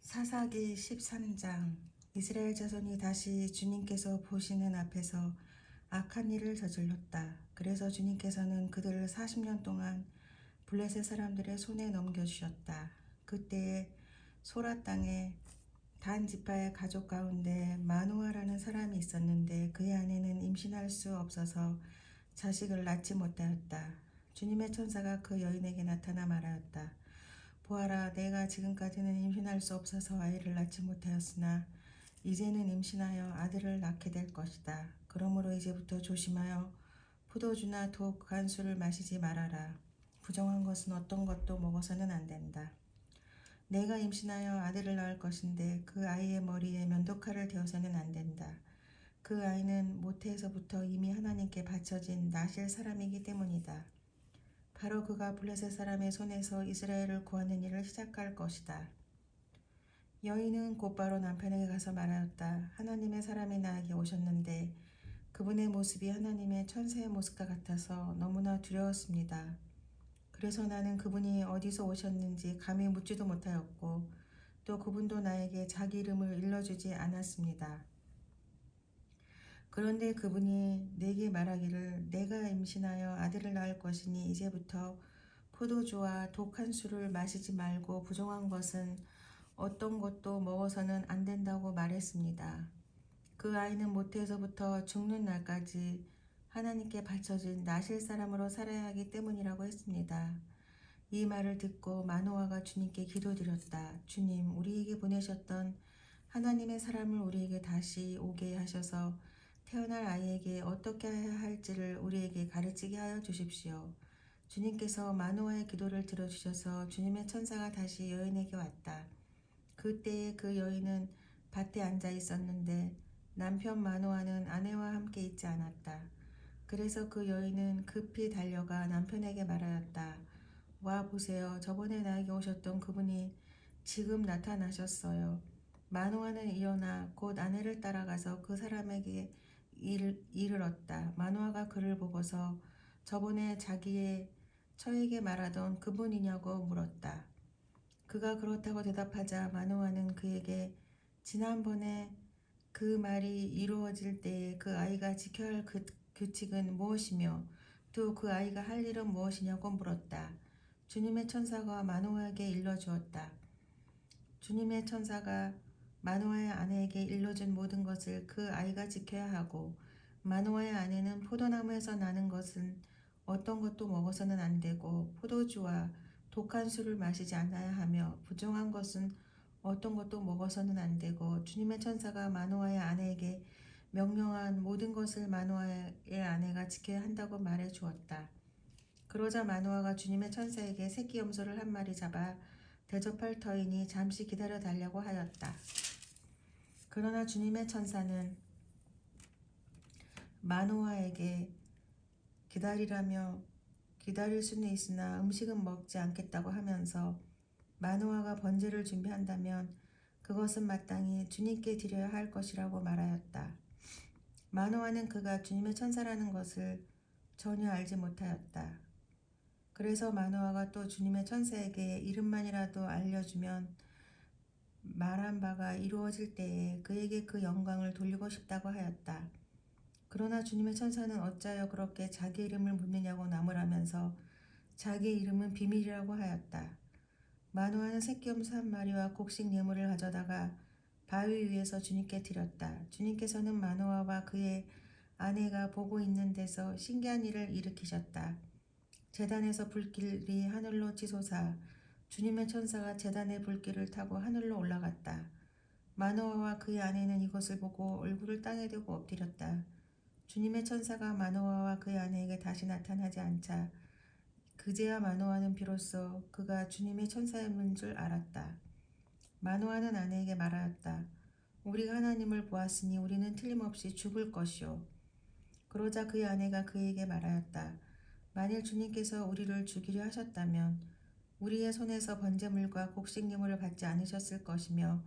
사사기 13장. 이스라엘 자손이 다시 주님께서 보시는 앞에서 악한 일을 저질렀다. 그래서 주님께서는 그들을 40년 동안 블레셋 사람들의 손에 넘겨주셨다. 그때에 소라 땅에 단 지파의 가족 가운데 마누아라는 사람이 있었는데 그의 아내는 임신할 수 없어서 자식을 낳지 못하였다. 주님의 천사가 그 여인에게 나타나 말하였다. 보아라, 내가 지금까지는 임신할 수 없어서 아이를 낳지 못하였으나 이제는 임신하여 아들을 낳게 될 것이다. 그러므로 이제부터 조심하여 포도주나 독한 술을 마시지 말아라. 부정한 것은 어떤 것도 먹어서는 안 된다. 내가 임신하여 아들을 낳을 것인데 그 아이의 머리에 면도칼을 대어서는 안 된다. 그 아이는 모태에서부터 이미 하나님께 바쳐진 나실 사람이기 때문이다. 바로 그가 블레셋 사람의 손에서 이스라엘을 구하는 일을 시작할 것이다. 여인은 곧바로 남편에게 가서 말하였다. 하나님의 사람이 나에게 오셨는데 그분의 모습이 하나님의 천사의 모습과 같아서 너무나 두려웠습니다. 그래서 나는 그분이 어디서 오셨는지 감히 묻지도 못하였고 또 그분도 나에게 자기 이름을 일러주지 않았습니다. 그런데 그분이 내게 말하기를 내가 임신하여 아들을 낳을 것이니 이제부터 포도주와 독한 술을 마시지 말고 부정한 것은 어떤 것도 먹어서는 안 된다고 말했습니다. 그 아이는 모태에서부터 죽는 날까지 하나님께 바쳐진 나실 사람으로 살아야 하기 때문이라고 했습니다. 이 말을 듣고 마노아가 주님께 기도드렸다. 주님, 우리에게 보내셨던 하나님의 사람을 우리에게 다시 오게 하셔서 태어날 아이에게 어떻게 해야 할지를 우리에게 가르치게 하여 주십시오. 주님께서 마노아의 기도를 들어주셔서 주님의 천사가 다시 여인에게 왔다. 그때에 그 여인은 밭에 앉아 있었는데 남편 마노아는 아내와 함께 있지 않았다. 그래서 그 여인은 급히 달려가 남편에게 말하였다. 와 보세요. 저번에 나에게 오셨던 그분이 지금 나타나셨어요. 마노아는 일어나 곧 아내를 따라가서 그 사람에게 이르렀다. 마노아가 그를 보고서 저번에 자기의 처에게 말하던 그분이냐고 물었다. 그가 그렇다고 대답하자 마노아는 그에게 지난번에 그 말이 이루어질 때에 그 아이가 지켜야 할 규칙은 무엇이며 또 그 아이가 할 일은 무엇이냐고 물었다. 주님의 천사가 마노아에게 일러주었다. 주님의 천사가 마노아의 아내에게 일러준 모든 것을 그 아이가 지켜야 하고 마노아의 아내는 포도나무에서 나는 것은 어떤 것도 먹어서는 안 되고 포도주와 독한 술을 마시지 않아야 하며 부정한 것은 어떤 것도 먹어서는 안 되고 주님의 천사가 마노아의 아내에게 명령한 모든 것을 마노아의 아내가 지켜야 한다고 말해 주었다. 그러자 마노아가 주님의 천사에게 새끼 염소를 한 마리 잡아 대접할 터이니 잠시 기다려 달라고 하였다. 그러나 주님의 천사는 마노아에게 기다리라며 기다릴 수는 있으나 음식은 먹지 않겠다고 하면서 마노아가 번제를 준비한다면 그것은 마땅히 주님께 드려야 할 것이라고 말하였다. 마노아는 그가 주님의 천사라는 것을 전혀 알지 못하였다. 그래서 마노아가 또 주님의 천사에게 이름만이라도 알려주면 말한 바가 이루어질 때에 그에게 그 영광을 돌리고 싶다고 하였다. 그러나 주님의 천사는 어찌하여 그렇게 자기 이름을 묻느냐고 나무라면서 자기 이름은 비밀이라고 하였다. 마노아는 새끼 염소 한 마리와 곡식 예물을 가져다가 바위 위에서 주님께 드렸다. 주님께서는 마노아와 그의 아내가 보고 있는 데서 신기한 일을 일으키셨다. 제단에서 불길이 하늘로 치솟아 주님의 천사가 제단의 불길을 타고 하늘로 올라갔다. 마노아와 그의 아내는 이것을 보고 얼굴을 땅에 대고 엎드렸다. 주님의 천사가 마노아와 그의 아내에게 다시 나타나지 않자 그제야 마노아는 비로소 그가 주님의 천사인 줄 알았다. 마노아는 아내에게 말하였다. 우리가 하나님을 보았으니 우리는 틀림없이 죽을 것이오. 그러자 그의 아내가 그에게 말하였다. 만일 주님께서 우리를 죽이려 하셨다면 우리의 손에서 번제물과 곡식 예물을 받지 않으셨을 것이며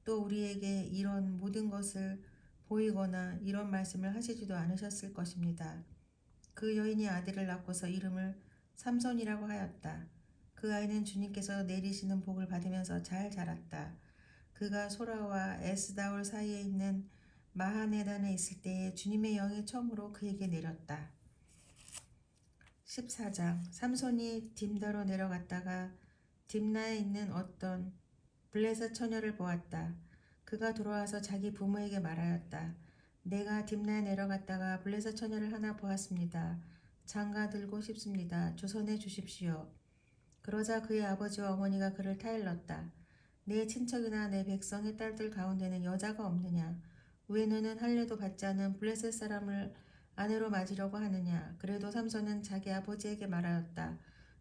또 우리에게 이런 모든 것을 보이거나 이런 말씀을 하시지도 않으셨을 것입니다. 그 여인이 아들을 낳고서 이름을 삼손이라고 하였다. 그 아이는 주님께서 내리시는 복을 받으면서 잘 자랐다. 그가 소라와 에스다올 사이에 있는 마하네단에 있을 때에 주님의 영이 처음으로 그에게 내렸다. 14장. 삼손이 딤다로 내려갔다가 딥나에 있는 어떤 블레셋 처녀를 보았다. 그가 돌아와서 자기 부모에게 말하였다. 내가 딥나에 내려갔다가 블레셋 처녀를 하나 보았습니다. 장가 들고 싶습니다. 조선해 주십시오. 그러자 그의 아버지와 어머니가 그를 타일렀다. 내 친척이나 내 백성의 딸들 가운데는 여자가 없느냐? 왜 너는 할례도 받지 않은 블레셋 사람을 아내로 맞으려고 하느냐? 그래도 삼손은 자기 아버지에게 말하였다.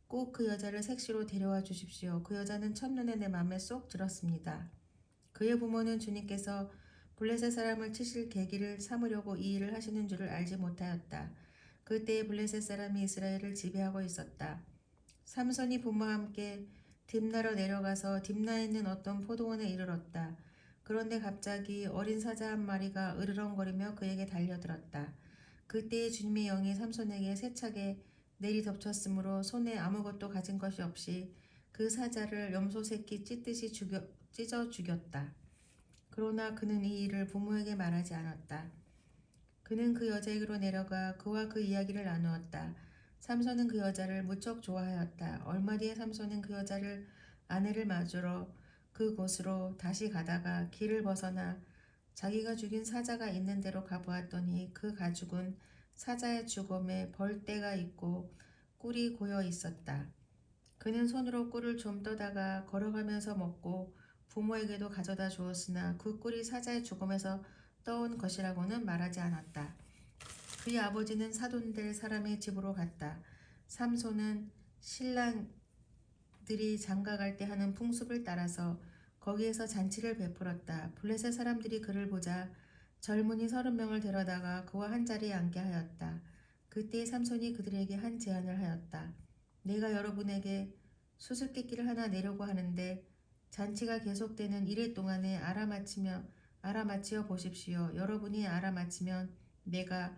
꼭 그 여자를 색시로 데려와 주십시오. 그 여자는 첫눈에 내 맘에 쏙 들었습니다. 그의 부모는 주님께서 블레셋 사람을 치실 계기를 삼으려고 이 일을 하시는 줄을 알지 못하였다. 그때에 블레셋 사람이 이스라엘을 지배하고 있었다. 삼손이 부모와 함께 딥나로 내려가서 딥나에 있는 어떤 포도원에 이르렀다. 그런데 갑자기 어린 사자 한 마리가 으르렁거리며 그에게 달려들었다. 그때에 주님의 영이 삼손에게 세차게 내리덮쳤으므로 손에 아무것도 가진 것이 없이 그 사자를 염소 새끼 찢듯이 찢어 죽였다. 그러나 그는 이 일을 부모에게 말하지 않았다. 그는 그 여자에게로 내려가 그와 그 이야기를 나누었다. 삼손은 그 여자를 무척 좋아하였다. 얼마 뒤에 삼손은 그 여자를 아내를 맞으러 그곳으로 다시 가다가 길을 벗어나 자기가 죽인 사자가 있는 데로 가보았더니 그 가죽은 사자의 죽음에 벌떼가 있고 꿀이 고여 있었다. 그는 손으로 꿀을 좀 떠다가 걸어가면서 먹고 부모에게도 가져다 주었으나 그 꿀이 사자의 죽음에서 떠온 것이라고는 말하지 않았다. 그의 아버지는 사돈될 사람의 집으로 갔다. 삼손은 신랑들이 장가갈 때 하는 풍습을 따라서 거기에서 잔치를 베풀었다. 블레셋 사람들이 그를 보자 젊은이 30명을 데려다가 그와 한 자리에 앉게 하였다. 그때 삼손이 그들에게 한 제안을 하였다. 내가 여러분에게 수수께끼를 하나 내려고 하는데 잔치가 계속되는 이래 동안에 알아맞히어 보십시오. 여러분이 알아맞히면 내가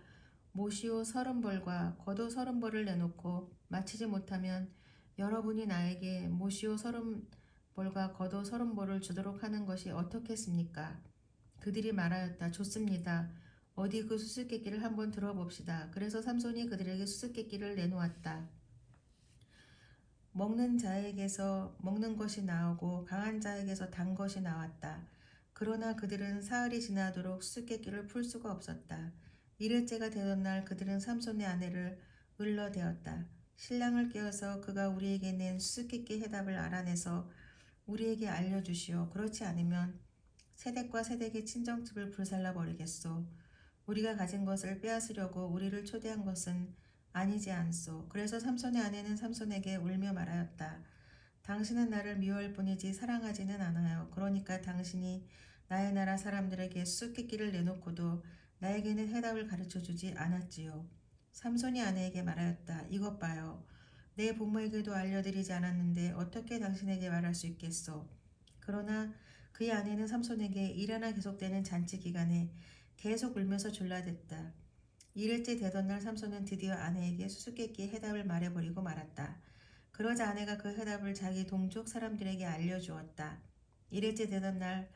모시오 30벌과 겉옷 30벌을 내놓고 마치지 못하면 여러분이 나에게 모시오 30벌과 겉옷 30벌을 주도록 하는 것이 어떻겠습니까? 그들이 말하였다. 좋습니다. 어디 그 수수께끼를 한번 들어봅시다. 그래서 삼손이 그들에게 수수께끼를 내놓았다. 먹는 자에게서 먹는 것이 나오고 강한 자에게서 단 것이 나왔다. 그러나 그들은 사흘이 지나도록 수수께끼를 풀 수가 없었다. 이틀째가 되던 날 그들은 삼손의 아내를 을러대었다. 신랑을 깨워서 그가 우리에게 낸 수수께끼 해답을 알아내서 우리에게 알려주시오. 그렇지 않으면 세댁과 세댁의 친정집을 불살라 버리겠소. 우리가 가진 것을 빼앗으려고 우리를 초대한 것은 아니지 않소. 그래서 삼손의 아내는 삼손에게 울며 말하였다. 당신은 나를 미워할 뿐이지 사랑하지는 않아요. 그러니까 당신이 나의 나라 사람들에게 수수께끼를 내놓고도 나에게는 해답을 가르쳐주지 않았지요. 삼손이 아내에게 말하였다. 이것 봐요. 내 부모에게도 알려드리지 않았는데 어떻게 당신에게 말할 수 있겠소. 그러나 그의 아내는 삼손에게 1회나 계속되는 잔치 기간에 계속 울면서 졸라댔다. 2일째 되던 날 삼손은 드디어 아내에게 수수께끼의 해답을 말해버리고 말았다. 그러자 아내가 그 해답을 자기 동족 사람들에게 알려주었다. 1일째 되던 날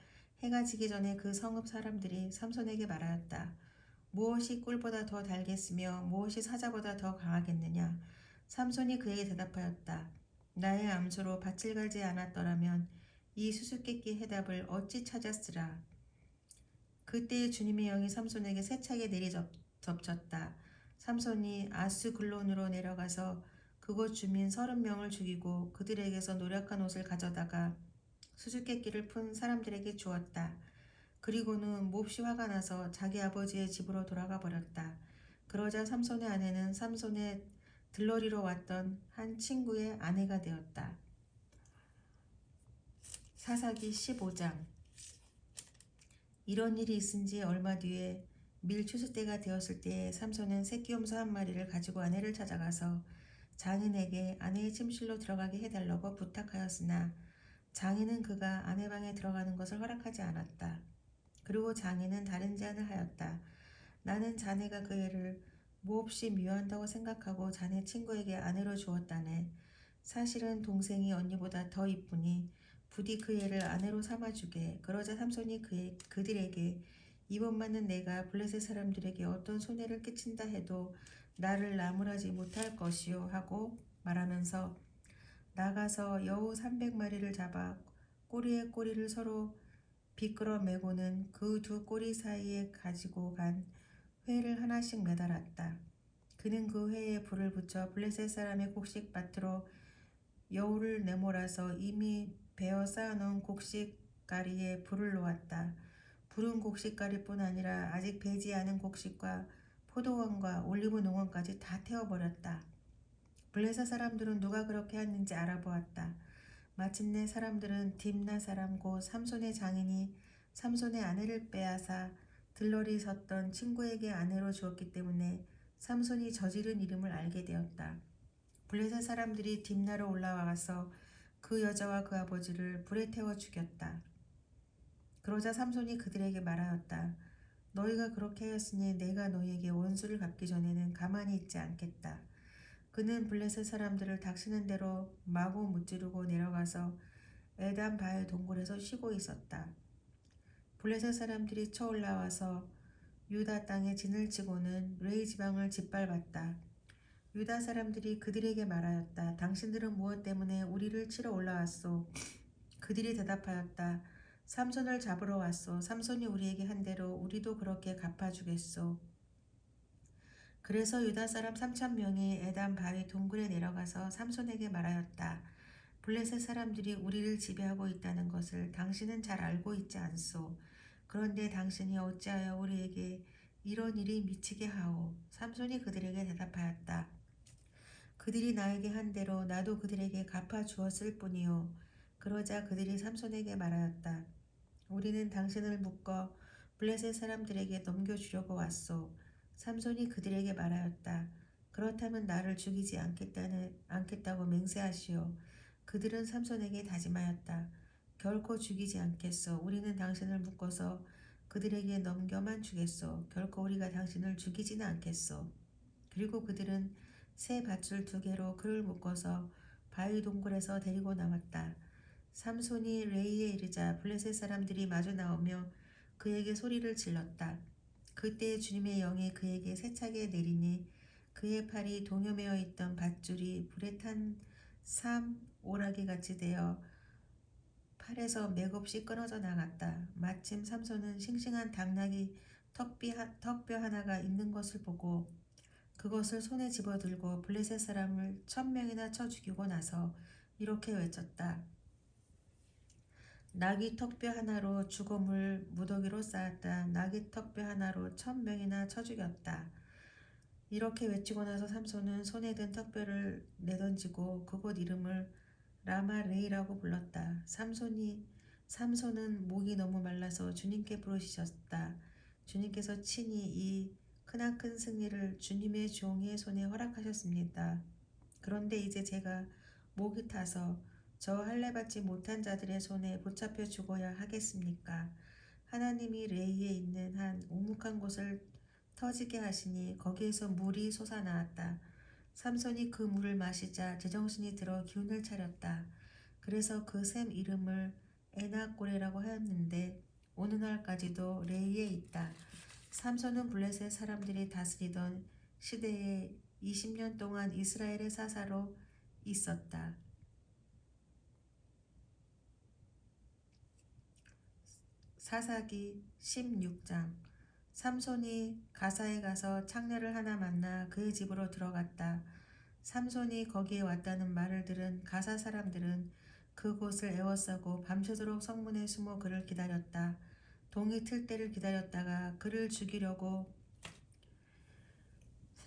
해가 지기 전에 그 성읍 사람들이 삼손에게 말하였다. 무엇이 꿀보다 더 달겠으며 무엇이 사자보다 더 강하겠느냐? 삼손이 그에게 대답하였다. 나의 암소로 밭을 갈지 않았더라면 이 수수께끼 해답을 어찌 찾았으라. 그때에 주님의 영이 삼손에게 세차게 내리접쳤다. 삼손이 아스글론으로 내려가서 그곳 주민 30명을 죽이고 그들에게서 노력한 옷을 가져다가 수수께끼를 푼 사람들에게 주었다. 그리고는 몹시 화가 나서 자기 아버지의 집으로 돌아가 버렸다. 그러자 삼손의 아내는 삼손의 들러리로 왔던 한 친구의 아내가 되었다. 사사기 15장. 이런 일이 있은 지 얼마 뒤에 밀 추수 때가 되었을 때에 삼손은 새끼염소 한 마리를 가지고 아내를 찾아가서 장인에게 아내의 침실로 들어가게 해달라고 부탁하였으나 장인은 그가 아내 방에 들어가는 것을 허락하지 않았다. 그리고 장인은 다른 제안을 하였다. 나는 자네가 그 애를 몹시 미워한다고 생각하고 자네 친구에게 아내로 주었다네. 사실은 동생이 언니보다 더 이쁘니 부디 그 애를 아내로 삼아주게. 그러자 삼손이 그들에게 이번만은 내가 블레셋 사람들에게 어떤 손해를 끼친다 해도 나를 나무라지 못할 것이요 하고 말하면서 나가서 여우 300마리를 잡아 꼬리에 꼬리를 서로 비끌어 매고는 그 두 꼬리 사이에 가지고 간 회를 하나씩 매달았다. 그는 그 회에 불을 붙여 블레셋 사람의 곡식밭으로 여우를 내몰아서 이미 베어 쌓아놓은 곡식가리에 불을 놓았다. 불은 곡식가리뿐 아니라 아직 배지 않은 곡식과 포도원과 올리브 농원까지 다 태워버렸다. 블레셋 사람들은 누가 그렇게 했는지 알아보았다. 마침내 사람들은 딥나 사람 곧 삼손의 장인이 삼손의 아내를 빼앗아 들러리 섰던 친구에게 아내로 주었기 때문에 삼손이 저지른 이름을 알게 되었다. 블레셋 사람들이 딥나로 올라와서 그 여자와 그 아버지를 불에 태워 죽였다. 그러자 삼손이 그들에게 말하였다. 너희가 그렇게 하였으니 내가 너희에게 원수를 갚기 전에는 가만히 있지 않겠다. 그는 블레셋 사람들을 닥치는 대로 마구 무찌르고 내려가서 에단 바의 동굴에서 쉬고 있었다. 블레셋 사람들이 쳐 올라와서 유다 땅에 진을 치고는 레이 지방을 짓밟았다. 유다 사람들이 그들에게 말하였다. 당신들은 무엇 때문에 우리를 치러 올라왔소? 그들이 대답하였다. 삼손을 잡으러 왔소. 삼손이 우리에게 한 대로 우리도 그렇게 갚아주겠소. 그래서 유다 사람 3,000명이 에단 바위 동굴에 내려가서 삼손에게 말하였다. 블레셋 사람들이 우리를 지배하고 있다는 것을 당신은 잘 알고 있지 않소. 그런데 당신이 어찌하여 우리에게 이런 일이 미치게 하오? 삼손이 그들에게 대답하였다. 그들이 나에게 한 대로 나도 그들에게 갚아 주었을 뿐이요. 그러자 그들이 삼손에게 말하였다. 우리는 당신을 묶어 블레셋 사람들에게 넘겨주려고 왔소. 삼손이 그들에게 말하였다. 그렇다면 나를 죽이지 않겠다고 맹세하시오. 그들은 삼손에게 다짐하였다. 결코 죽이지 않겠소. 우리는 당신을 묶어서 그들에게 넘겨만 주겠소. 결코 우리가 당신을 죽이지는 않겠소. 그리고 그들은 새 밧줄 2개로 그를 묶어서 바위 동굴에서 데리고 나왔다. 삼손이 레이에 이르자 블레셋 사람들이 마주 나오며 그에게 소리를 질렀다. 그때 주님의 영이 그에게 세차게 내리니 그의 팔이 동여매어 있던 밧줄이 불에 탄 오라기같이 되어 팔에서 맥없이 끊어져 나갔다. 마침 삼손은 싱싱한 당나귀 턱뼈 하나가 있는 것을 보고 그것을 손에 집어들고 블레셋 사람을 1,000명이나 쳐 죽이고 나서 이렇게 외쳤다. 나귀 턱뼈 하나로 죽음을 무더기로 쌓았다. 나귀 턱뼈 하나로 1,000명이나 쳐 죽였다. 이렇게 외치고 나서 삼손은 손에 든 턱뼈를 내던지고 그곳 이름을 라마레이라고 불렀다. 삼손은 목이 너무 말라서 주님께 부르짖었다. 주님께서 친히 이 크나큰 승리를 주님의 종의 손에 허락하셨습니다. 그런데 이제 제가 목이 타서 저 할례받지 못한 자들의 손에 붙잡혀 죽어야 하겠습니까? 하나님이 레이에 있는 한 옥묵한 곳을 터지게 하시니 거기에서 물이 솟아나왔다. 삼손이 그 물을 마시자 제정신이 들어 기운을 차렸다. 그래서 그 샘 이름을 에나꼬레라고 하였는데 오늘날까지도 레이에 있다. 삼손은 블레셋 사람들이 다스리던 시대에 20년 동안 이스라엘의 사사로 있었다. 사사기 16장. 삼손이 가사에 가서 창녀를 하나 만나 그의 집으로 들어갔다. 삼손이 거기에 왔다는 말을 들은 가사 사람들은 그곳을 에워싸고 밤새도록 성문에 숨어 그를 기다렸다. 동이 틀 때를 기다렸다가 그를 죽이려고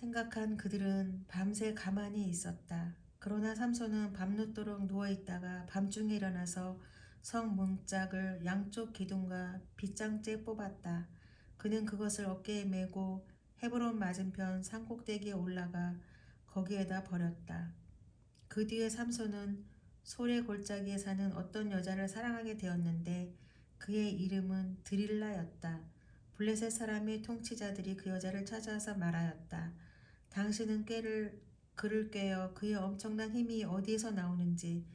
생각한 그들은 밤새 가만히 있었다. 그러나 삼손은 밤늦도록 누워있다가 밤중에 일어나서 성 문짝을 양쪽 기둥과 빗장째 뽑았다. 그는 그것을 어깨에 메고 헤브론 맞은편 산꼭대기에 올라가 거기에다 버렸다. 그 뒤에 삼손은 소래 골짜기에 사는 어떤 여자를 사랑하게 되었는데 그의 이름은 드릴라였다. 블레셋 사람의 통치자들이 그 여자를 찾아와서 말하였다. 당신은 그를 꿰어 그의 엄청난 힘이 어디에서 나오는지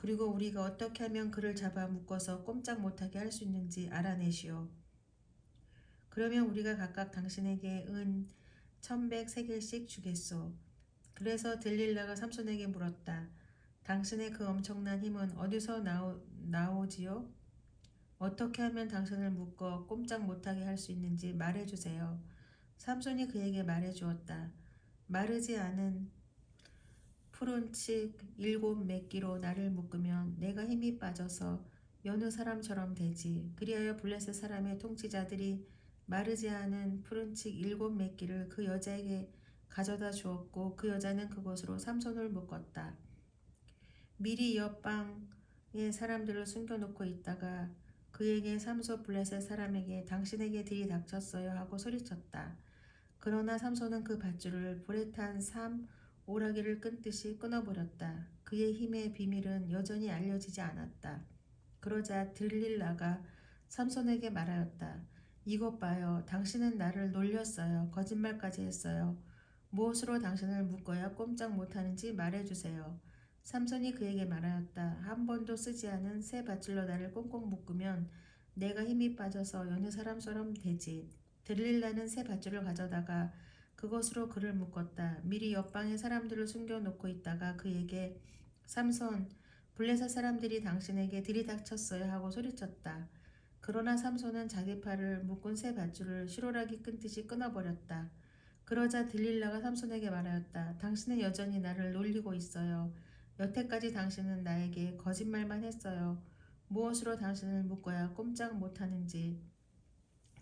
그리고 우리가 어떻게 하면 그를 잡아 묶어서 꼼짝 못하게 할 수 있는지 알아내시오. 그러면 우리가 각각 당신에게 은 1100세겔씩 주겠소. 그래서 들릴라가 삼손에게 물었다. 당신의 그 엄청난 힘은 어디서 나오지요? 어떻게 하면 당신을 묶어 꼼짝 못하게 할 수 있는지 말해주세요. 삼손이 그에게 말해주었다. 마르지 않은 푸른 칡 7매끼로 나를 묶으면 내가 힘이 빠져서 여느 사람처럼 되지. 그리하여 블레셋 사람의 통치자들이 마르지 않은 푸른 칡 7매끼를 그 여자에게 가져다 주었고 그 여자는 그것으로 삼손을 묶었다. 미리 옆방에 사람들을 숨겨놓고 있다가 그에게 삼손 블레셋 사람에게 당신에게 들이닥쳤어요 하고 소리쳤다. 그러나 삼손은 그 밧줄을 불에 탄 오라기를 끊듯이 끊어버렸다. 그의 힘의 비밀은 여전히 알려지지 않았다. 그러자 들릴라가 삼손에게 말하였다. 이것 봐요. 당신은 나를 놀렸어요. 거짓말까지 했어요. 무엇으로 당신을 묶어야 꼼짝 못하는지 말해주세요. 삼손이 그에게 말하였다. 한 번도 쓰지 않은 새 밧줄로 나를 꽁꽁 묶으면 내가 힘이 빠져서 여느 사람처럼 되지. 들릴라는 새 밧줄을 가져다가 그것으로 그를 묶었다. 미리 옆방에 사람들을 숨겨놓고 있다가 그에게 삼손, 블레셋 사람들이 당신에게 들이닥쳤어요 하고 소리쳤다. 그러나 삼손은 자기 팔을 묶은 새 밧줄을 실오라기 끊듯이 끊어버렸다. 그러자 들릴라가 삼손에게 말하였다. 당신은 여전히 나를 놀리고 있어요. 여태까지 당신은 나에게 거짓말만 했어요. 무엇으로 당신을 묶어야 꼼짝 못하는지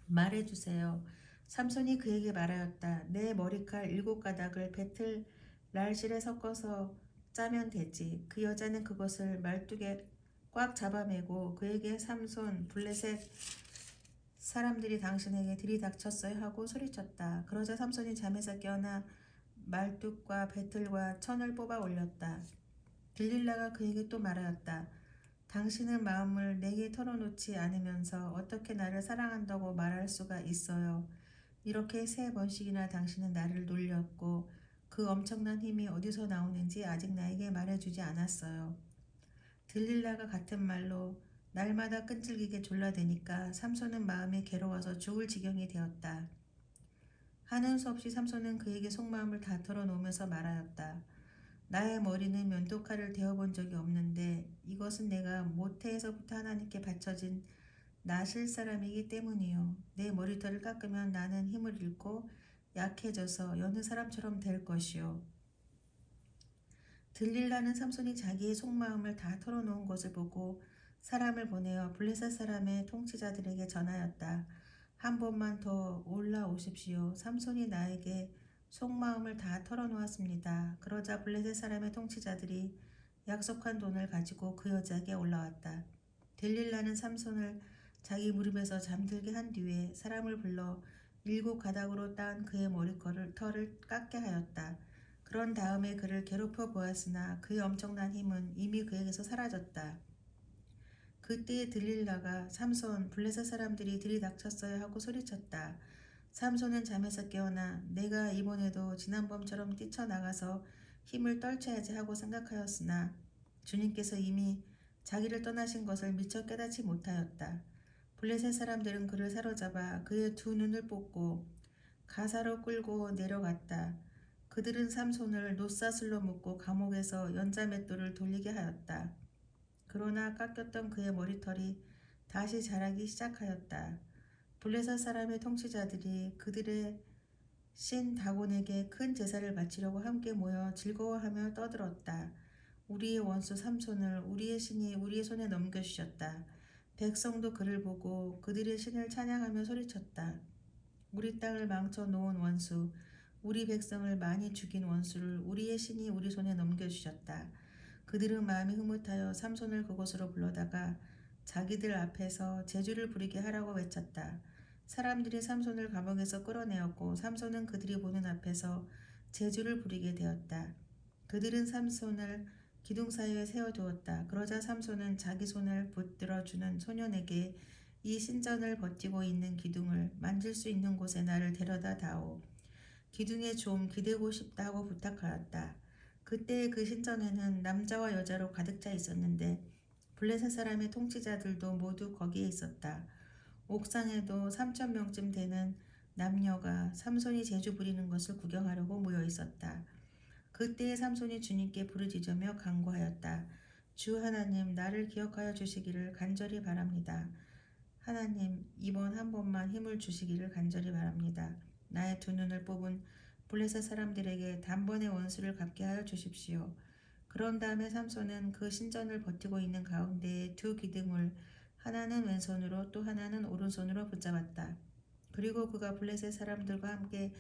말해주세요. 삼손이 그에게 말하였다. 내 머리칼 7가닥을 배틀 날실에 섞어서 짜면 되지. 그 여자는 그것을 말뚝에 꽉 잡아매고 그에게 삼손 블레셋 사람들이 당신에게 들이닥쳤어요 하고 소리쳤다. 그러자 삼손이 잠에서 깨어나 말뚝과 배틀과 천을 뽑아 올렸다. 들릴라가 그에게 또 말하였다. 당신은 마음을 내게 털어놓지 않으면서 어떻게 나를 사랑한다고 말할 수가 있어요. 이렇게 3번씩이나 당신은 나를 놀렸고 그 엄청난 힘이 어디서 나오는지 아직 나에게 말해주지 않았어요. 들릴라가 같은 말로 날마다 끈질기게 졸라대니까 삼손은 마음이 괴로워서 죽을 지경이 되었다. 하는 수 없이 삼손은 그에게 속마음을 다 털어놓으면서 말하였다. 나의 머리는 면도칼을 대어본 적이 없는데 이것은 내가 모태에서부터 하나님께 바쳐진 나실 사람이기 때문이요. 내 머리털을 깎으면 나는 힘을 잃고 약해져서 여느 사람처럼 될 것이요. 들릴라는 삼손이 자기의 속마음을 다 털어놓은 것을 보고 사람을 보내어 블레셋 사람의 통치자들에게 전하였다. 한 번만 더 올라오십시오. 삼손이 나에게 속마음을 다 털어놓았습니다. 그러자 블레셋 사람의 통치자들이 약속한 돈을 가지고 그 여자에게 올라왔다. 들릴라는 삼손을 자기 무릎에서 잠들게 한 뒤에 사람을 불러 7가닥으로 딴 그의 털을 깎게 하였다. 그런 다음에 그를 괴롭혀 보았으나 그의 엄청난 힘은 이미 그에게서 사라졌다. 그때에 들릴라가 삼손 블레셋 사람들이 들이닥쳤어요 하고 소리쳤다. 삼손은 잠에서 깨어나 내가 이번에도 지난번처럼 뛰쳐나가서 힘을 떨쳐야지 하고 생각하였으나 주님께서 이미 자기를 떠나신 것을 미처 깨닫지 못하였다. 블레셋 사람들은 그를 사로잡아 그의 2눈을 뽑고 가사로 끌고 내려갔다. 그들은 삼손을 놋사슬로 묶고 감옥에서 연자맷돌을 돌리게 하였다. 그러나 깎였던 그의 머리털이 다시 자라기 시작하였다. 블레셋 사람의 통치자들이 그들의 신 다곤에게 큰 제사를 바치려고 함께 모여 즐거워하며 떠들었다. 우리의 원수 삼손을 우리의 신이 우리의 손에 넘겨주셨다. 백성도 그를 보고 그들의 신을 찬양하며 소리쳤다. 우리 땅을 망쳐 놓은 원수, 우리 백성을 많이 죽인 원수를 우리의 신이 우리 손에 넘겨주셨다. 그들은 마음이 흐뭇하여 삼손을 그곳으로 불러다가 자기들 앞에서 제주를 부리게 하라고 외쳤다. 사람들이 삼손을 감옥에서 끌어내었고 삼손은 그들이 보는 앞에서 제주를 부리게 되었다. 그들은 삼손을 기둥 사이에 세워두었다. 그러자 삼손은 자기 손을 붙들어주는 소년에게 이 신전을 버티고 있는 기둥을 만질 수 있는 곳에 나를 데려다 다오. 기둥에 좀 기대고 싶다 하고 부탁하였다. 그때 그 신전에는 남자와 여자로 가득 차 있었는데 블레셋 사람의 통치자들도 모두 거기에 있었다. 옥상에도 3천 명쯤 되는 남녀가 삼손이 재주 부리는 것을 구경하려고 모여 있었다. 그때에 삼손이 주님께 부르짖으며 간구하였다. 주 하나님, 나를 기억하여 주시기를 간절히 바랍니다. 하나님, 이번 한 번만 힘을 주시기를 간절히 바랍니다. 나의 두 눈을 뽑은 블레셋 사람들에게 단번에 원수를 갚게 하여 주십시오. 그런 다음에 삼손은 그 신전을 버티고 있는 가운데에 두 기둥을 하나는 왼손으로 또 하나는 오른손으로 붙잡았다. 그리고 그가 블레셋 사람들과 함께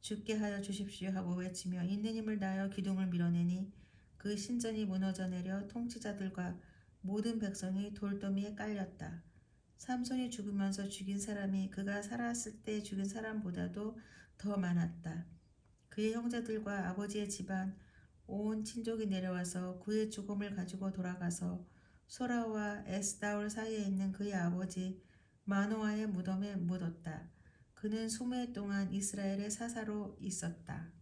죽게 하여 주십시오 하고 외치며 있는 힘을 다하여 기둥을 밀어내니 그 신전이 무너져 내려 통치자들과 모든 백성이 돌더미에 깔렸다. 삼손이 죽으면서 죽인 사람이 그가 살았을 때 죽인 사람보다도 더 많았다. 그의 형제들과 아버지의 집안 온 친족이 내려와서 그의 죽음을 가지고 돌아가서 소라와 에스다올 사이에 있는 그의 아버지 마노아의 무덤에 묻었다. 그는 20해 동안 이스라엘의 사사로 있었다.